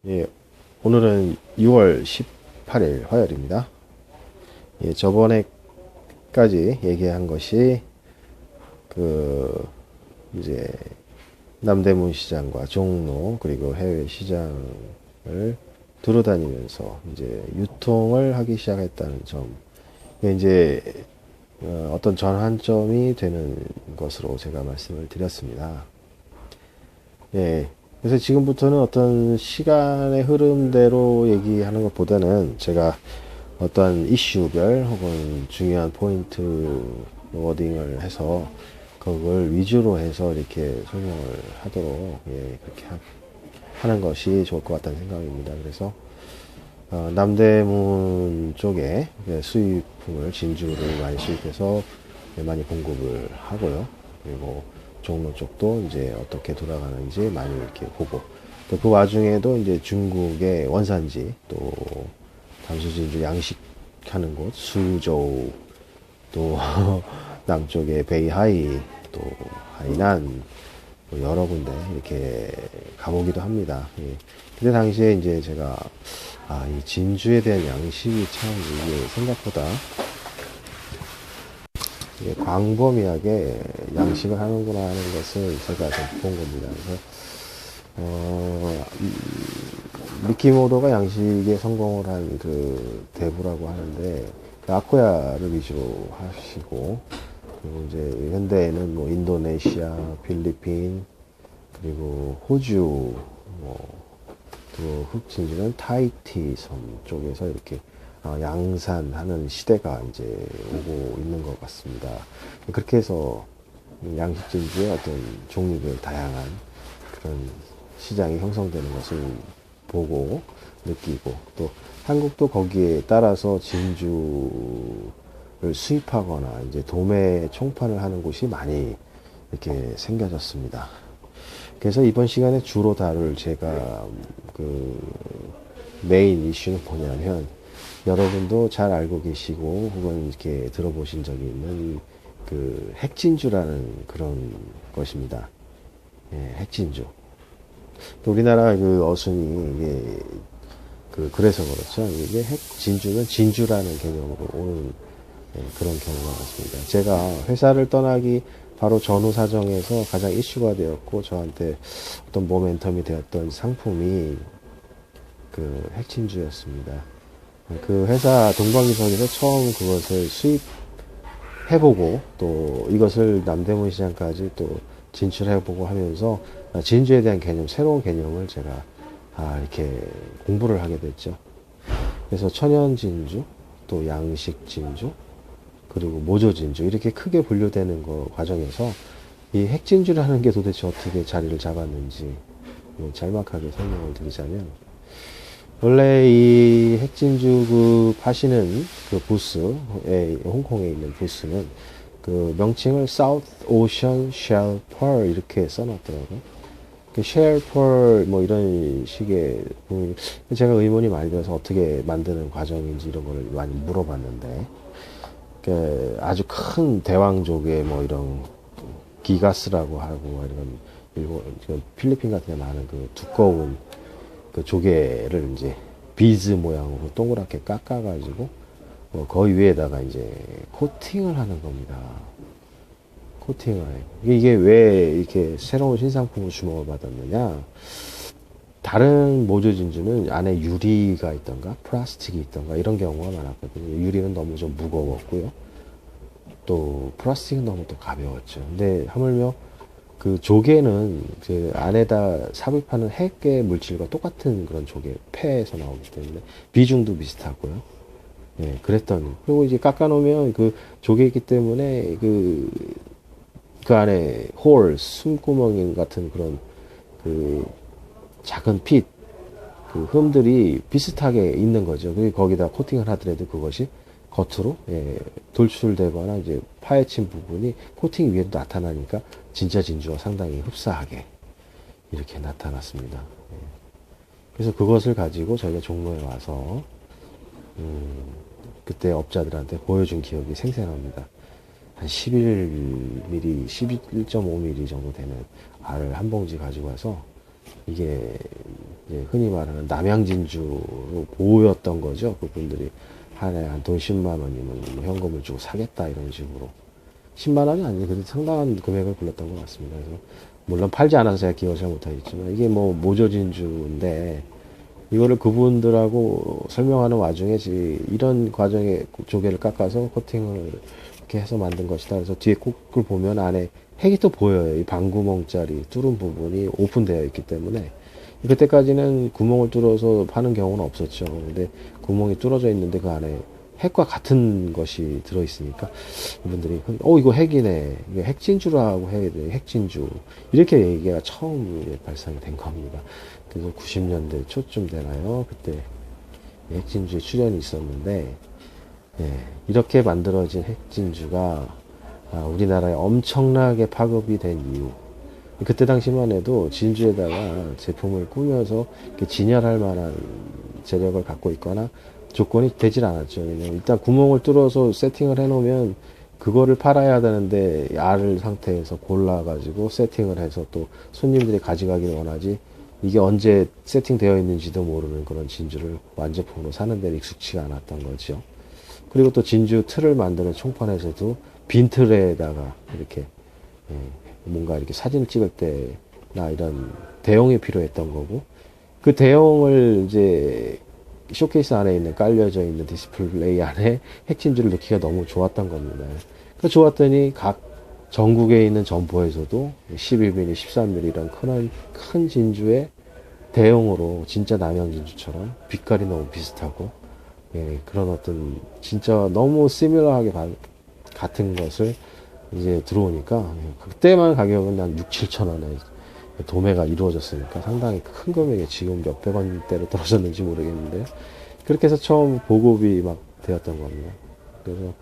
예, 오늘은 6월 18일 화요일입니다. 예, 저번에까지 얘기한 것이 그 이제 남대문 시장과 종로 그리고 해외 시장을 두루다니면서 이제 유통을 하기 시작했다는 점. 이게 이제 어떤 전환점이 되는 것으로 제가 말씀을 드렸습니다. 예. 그래서 지금부터는 어떤 시간의 흐름대로 얘기하는 것보다는 제가 어떤 이슈별 혹은 중요한 포인트 워딩을 해서 그걸 위주로 해서 이렇게 설명을 하도록 그렇게 하는 것이 좋을 것 같다는 생각입니다. 그래서 남대문 쪽에 수입품을 진주를 많이 수입해서 많이 공급을 하고요. 그리고 종로 쪽도 이제 어떻게 돌아가는지 많이 이렇게 보고 또 그 와중에도 이제 중국의 원산지 또 담수진주 양식하는 곳 수저우 또 남쪽에 베이하이 또 하이난 뭐 여러 군데 이렇게 가보기도 합니다. 예. 그때 당시에 이제 제가 이 진주에 대한 양식이 참 이게 생각보다 이게 광범위하게 양식을 하는구나 하는 것을 제가 좀 본 겁니다. 그래서 미키모토가 양식에 성공을 한 그 대부라고 하는데 그 아코야를 위주로 하시고 그리고 이제 현대에는 뭐 인도네시아, 필리핀 그리고 호주 또 흑진주는 타이티 섬 쪽에서 이렇게 양산하는 시대가 이제 오고 있는 것 같습니다. 그렇게 해서 양식 진주의 어떤 종류별 다양한 그런 시장이 형성되는 것을 보고 느끼고 또 한국도 거기에 따라서 진주를 수입하거나 이제 도매 총판을 하는 곳이 많이 이렇게 생겨졌습니다. 그래서 이번 시간에 주로 다룰 제가 그 메인 이슈는 뭐냐면 여러분도 잘 알고 계시고 혹은 이렇게 들어보신 적이 있는 그 핵진주라는 그런 것입니다. 예, 핵진주. 또 우리나라 그 어순이 이게 그래서 그렇죠. 이게 핵진주는 진주라는 개념으로 오는 그런 경우가 많습니다. 제가 회사를 떠나기 바로 전후 사정에서 가장 이슈가 되었고 저한테 어떤 모멘텀이 되었던 상품이 그 핵진주였습니다. 그 회사 동방이석에서 처음 그것을 수입해보고 또 이것을 남대문 시장까지 또 진출해보고 하면서 진주에 대한 개념, 새로운 개념을 제가 이렇게 공부를 하게 됐죠. 그래서 천연 진주, 또 양식 진주, 그리고 모조 진주 이렇게 크게 분류되는 거 과정에서 이 핵진주라는 게 도대체 어떻게 자리를 잡았는지 짤막하게 설명을 드리자면 원래 이 핵진주 그 파시는 그 부스에 홍콩에 있는 부스는 그 명칭을 South Ocean Shell Pearl 이렇게 써놨더라고요. 그 Shell Pearl 뭐 이런 식의 제가 의문이 많이 들어서 어떻게 만드는 과정인지 이런 걸 많이 물어봤는데 그 아주 큰 대왕족의 뭐 이런 기가스라고 하고 이런 일본 필리핀 같은 데 많은 그 두꺼운 그 조개를 이제 비즈 모양으로 동그랗게 깎아가지고 거의 위에다가 이제 코팅을 하는 겁니다. 코팅을 해요. 이게 왜 이렇게 새로운 신상품으로 주목을 받았느냐? 다른 모조 진주는 안에 유리가 있던가 플라스틱이 있던가 이런 경우가 많았거든요. 유리는 너무 좀 무거웠고요. 또 플라스틱은 너무 또 가벼웠죠. 근데 하물며 그 조개는 그 안에다 삽입하는 핵의 물질과 똑같은 그런 조개 폐에서 나오기 때문에 비중도 비슷하고요. 예, 그랬던. 그리고 이제 깎아놓으면 그 조개이기 때문에 그 안에 홀, 숨구멍 같은 그런 그 작은 핏, 그 흠들이 비슷하게 있는 거죠. 그리고 거기다 코팅을 하더라도 그것이 겉으로 돌출되거나 이제 파헤친 부분이 코팅 위에도 나타나니까 진짜 진주와 상당히 흡사하게 이렇게 나타났습니다. 그래서 그것을 가지고 저희가 종로에 와서 그때 업자들한테 보여준 기억이 생생합니다. 한 11mm, 11.5mm 정도 되는 알을 한 봉지 가지고 와서 이게 이제 흔히 말하는 남양진주로 보였던 거죠. 그분들이 한 해 한 돈 10만 원이면 뭐 현금을 주고 사겠다 이런 식으로. 10만 원이 아니고 그래도 상당한 금액을 불렀던 것 같습니다. 그래서 물론 팔지 않아서 제가 기억을 잘 못하겠지만 이게 뭐 모조진주인데 이거를 그분들하고 설명하는 와중에 이런 과정에 조개를 깎아서 코팅을 이렇게 해서 만든 것이다. 그래서 뒤에 꼭을 보면 안에 핵이 또 보여요. 이 반구멍짜리 뚫은 부분이 오픈되어 있기 때문에 그때까지는 구멍을 뚫어서 파는 경우는 없었죠. 근데 구멍이 뚫어져 있는데 그 안에 핵과 같은 것이 들어있으니까 이분들이 이거 핵이네, 이게 핵진주라고 해야 돼, 핵진주 이렇게 얘기가 처음 발상이 된 겁니다. 그래서 90년대 초쯤 되나요? 그때 핵진주에 출연이 있었는데 이렇게 만들어진 핵진주가 우리나라에 엄청나게 파급이 된 이유, 그때 당시만 해도 진주에다가 제품을 꾸며서 진열할 만한 재력을 갖고 있거나 조건이 되질 않았죠. 왜냐면 일단 구멍을 뚫어서 세팅을 해놓으면 그거를 팔아야 되는데 알 상태에서 골라가지고 세팅을 해서 또 손님들이 가져가기를 원하지, 이게 언제 세팅되어 있는지도 모르는 그런 진주를 완제품으로 사는 데는 익숙치가 않았던 거죠. 그리고 또 진주 틀을 만드는 총판에서도 빈 틀에다가 이렇게 뭔가 이렇게 사진을 찍을 때나 이런 대용이 필요했던 거고, 그 대용을 이제 쇼케이스 안에 있는 깔려져 있는 디스플레이 안에 핵진주를 넣기가 너무 좋았던 겁니다. 그 좋았더니 각 전국에 있는 점포에서도 11mm, 13mm 이런 큰 진주의 대용으로 진짜 남양진주처럼 빛깔이 너무 비슷하고 그런 어떤 진짜 너무 시밀러하게 같은 것을 이제 들어오니까 그때만 가격은 한 6, 7천 원에 도매가 이루어졌으니까 상당히 큰 금액에 지금 몇백 원대로 떨어졌는지 모르겠는데요. 그렇게 해서 처음 보급이 막 되었던 겁니다. 그래서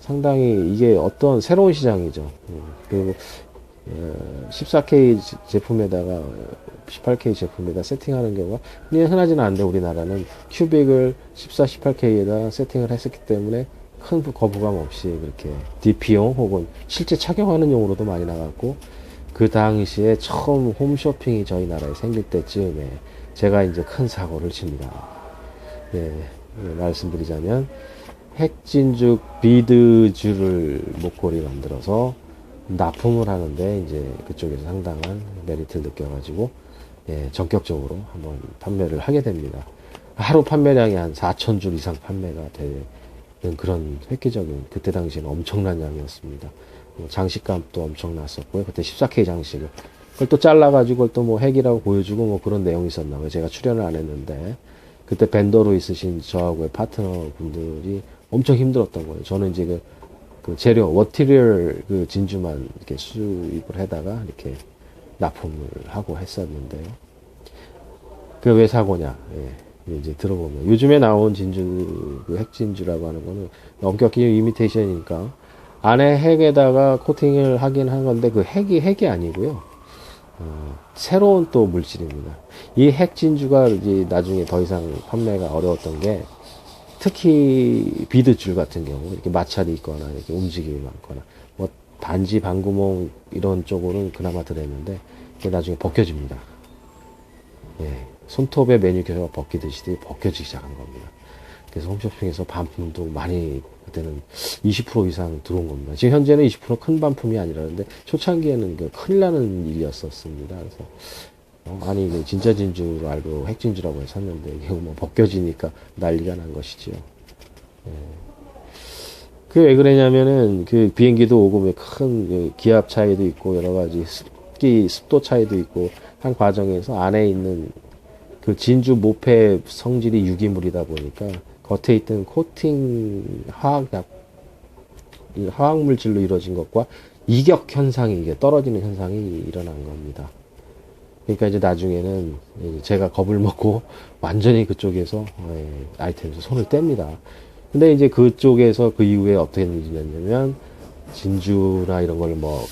상당히 이게 어떤 새로운 시장이죠. 그리고 14K 제품에다가 18K 제품에다 세팅하는 경우가 흔하지는 않은데 우리나라는 큐빅을 14, 18K에다 세팅을 했었기 때문에 큰 거부감 없이 그렇게 DP용 혹은 실제 착용하는 용으로도 많이 나갔고, 그 당시에 처음 홈쇼핑이 저희 나라에 생길 때쯤에 제가 이제 큰 사고를 칩니다. 말씀드리자면 핵진주 비드줄을 목걸이 만들어서 납품을 하는데 이제 그쪽에서 상당한 메리트를 느껴가지고 전격적으로 한번 판매를 하게 됩니다. 하루 판매량이 한 4천 줄 이상 판매가 되는 그런 획기적인, 그때 당시에는 엄청난 양이었습니다. 장식감도 엄청났었고요. 그때 14K 장식을 그걸 또 잘라가지고 그걸 또 뭐 핵이라고 보여주고 뭐 그런 내용이 있었나 봐요. 제가 출연을 안 했는데 그때 밴더로 있으신 저하고의 파트너 분들이 엄청 힘들었던 거예요. 저는 이제 그 재료, 워티리얼 그 진주만 이렇게 수입을 해다가 이렇게 납품을 하고 했었는데요. 그 왜 사고냐? 이제 들어보면 요즘에 나온 진주, 그 핵진주라고 하는 거는 엄격히 이미테이션이니까 안에 핵에다가 코팅을 하긴 한 건데 그 핵이 아니고요. 새로운 또 물질입니다. 이 핵진주가 이제 나중에 더 이상 판매가 어려웠던 게, 특히 비드줄 같은 경우 이렇게 마찰이 있거나 이렇게 움직임이 많거나 뭐 반지 반구멍 이런 쪽으로는 그나마 들었는데 이게 나중에 벗겨집니다. 손톱에 매니큐어가 벗기듯이 벗겨지기 시작한 겁니다. 그래서 홈쇼핑에서 반품도 많이, 그때는 20% 이상 들어온 겁니다. 지금 현재는 20% 큰 반품이 아니라는데 초창기에는 그 큰일 나는 일이었었습니다. 그래서 아니 진짜 진주로 알고 핵진주라고 해서 샀는데 이게 뭐 벗겨지니까 난리가 난 것이지요. 그게 왜 그러냐면은 그 비행기도 오고 큰 기압 차이도 있고 여러 가지 습도 차이도 있고 한 과정에서 안에 있는 그 진주 모패 성질이 유기물이다 보니까 겉에 있던 코팅 화학물질로 이루어진 것과 이격 현상이, 이게 떨어지는 현상이 일어난 겁니다. 그러니까 이제 나중에는 제가 겁을 먹고 완전히 그쪽에서 아이템에서 손을 뗍니다. 근데 이제 그쪽에서 그 이후에 어떻게 되냐면 진주나 이런 걸 뭐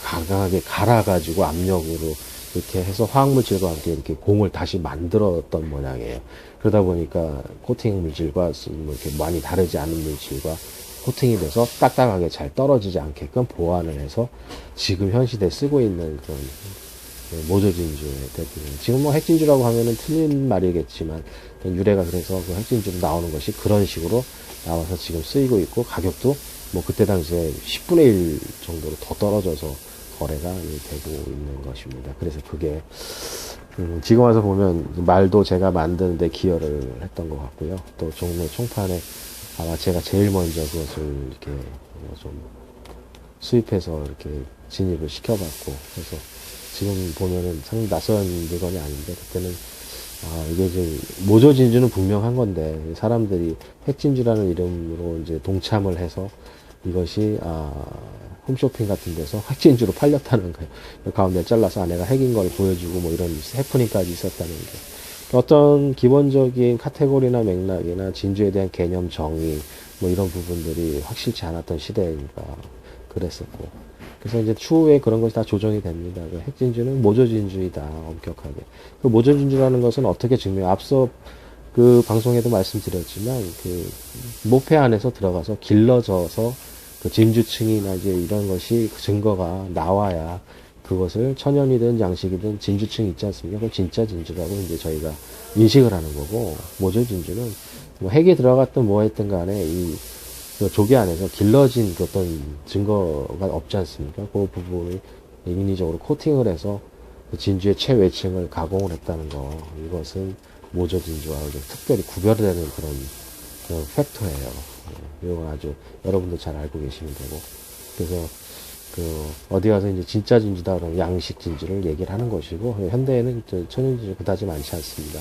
강하게 갈아가지고 압력으로 이렇게 해서 화학물질과 함께 이렇게 공을 다시 만들었던 모양이에요. 그러다 보니까 코팅 물질과 뭐 이렇게 많이 다르지 않은 물질과 코팅이 돼서 딱딱하게 잘 떨어지지 않게끔 보완을 해서 지금 현 시대에 쓰고 있는 그런 모조진주의 대표. 지금 뭐 핵진주라고 하면은 틀린 말이겠지만 유래가 그래서 그 핵진주로 나오는 것이 그런 식으로 나와서 지금 쓰이고 있고 가격도 뭐 그때 당시에 10분의 1 정도로 더 떨어져서 거래가 되고 있는 것입니다. 그래서 그게 지금 와서 보면 말도 제가 만드는데 기여를 했던 것 같고요. 또 종로 총판에 아마 제가 제일 먼저 그것을 이렇게 좀 수입해서 이렇게 진입을 시켜봤고, 그래서 지금 보면은 상당히 낯선 물건이 아닌데, 그때는 이게 이제 모조진주는 분명한 건데 사람들이 핵진주라는 이름으로 이제 동참을 해서 이것이 홈쇼핑 같은 데서 핵진주로 팔렸다는 거예요. 가운데 잘라서 내가 핵인 걸 보여주고 뭐 이런 해프닝까지 있었다는 게, 어떤 기본적인 카테고리나 맥락이나 진주에 대한 개념 정의 뭐 이런 부분들이 확실치 않았던 시대니까 그랬었고, 그래서 이제 추후에 그런 것이 다 조정이 됩니다. 그 핵진주는 모조진주이다, 엄격하게. 그 모조진주라는 것은 어떻게 앞서 그 방송에도 말씀드렸지만, 그 모패 안에서 들어가서 길러져서 그 진주층이나 이제 이런 것이 그 증거가 나와야 그것을 천연이든 양식이든 진주층이 있지 않습니까? 그걸 진짜 진주라고 이제 저희가 인식을 하는 거고, 모조진주는 뭐 핵이 들어갔든 뭐 했든 간에 그 조개 안에서 길러진 그 어떤 증거가 없지 않습니까? 그 부분을 인위적으로 코팅을 해서 그 진주의 최외층을 가공을 했다는 거, 이것은 모조진주와 좀 특별히 구별되는 그런 팩터예요. 이건 아주 여러분도 잘 알고 계시면 되고, 그래서 어디 가서 이제 진짜 진주다 그러면 양식 진주를 얘기를 하는 것이고, 현대에는 천연 진주 그다지 많지 않습니다.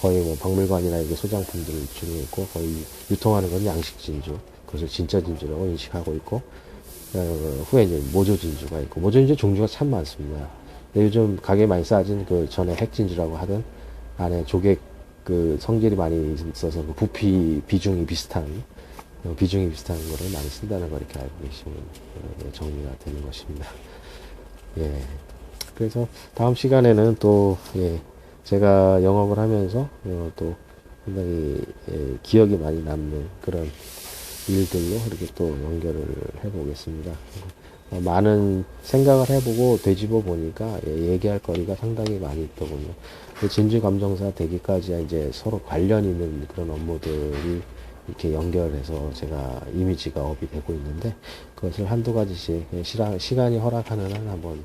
거의 뭐 박물관이나 이게 소장품들 중에 있고, 거의 유통하는 건 양식 진주, 그것을 진짜 진주라고 인식하고 있고, 후에 이제 모조 진주가 있고, 모조 진주 종류가 참 많습니다. 요즘 가게에 많이 싸진 그 전에 핵 진주라고 하던, 안에 조개 그 성질이 많이 있어서 그 부피 비중이 비슷한 거를 많이 쓴다는 걸 이렇게 알고 계시면 정리가 되는 것입니다. 예. 그래서 다음 시간에는 또 제가 영업을 하면서 또 상당히 기억이 많이 남는 그런 일들로 이렇게 또 연결을 해보겠습니다. 많은 생각을 해보고 되짚어 보니까 얘기할 거리가 상당히 많이 있더군요. 진주 감정사 되기까지 이제 서로 관련 있는 그런 업무들이 이렇게 연결해서 제가 이미지가 업이 되고 있는데, 그것을 한두 가지씩 시간이 허락하는 한 한번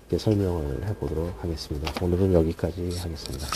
이렇게 설명을 해보도록 하겠습니다. 오늘은 여기까지 하겠습니다.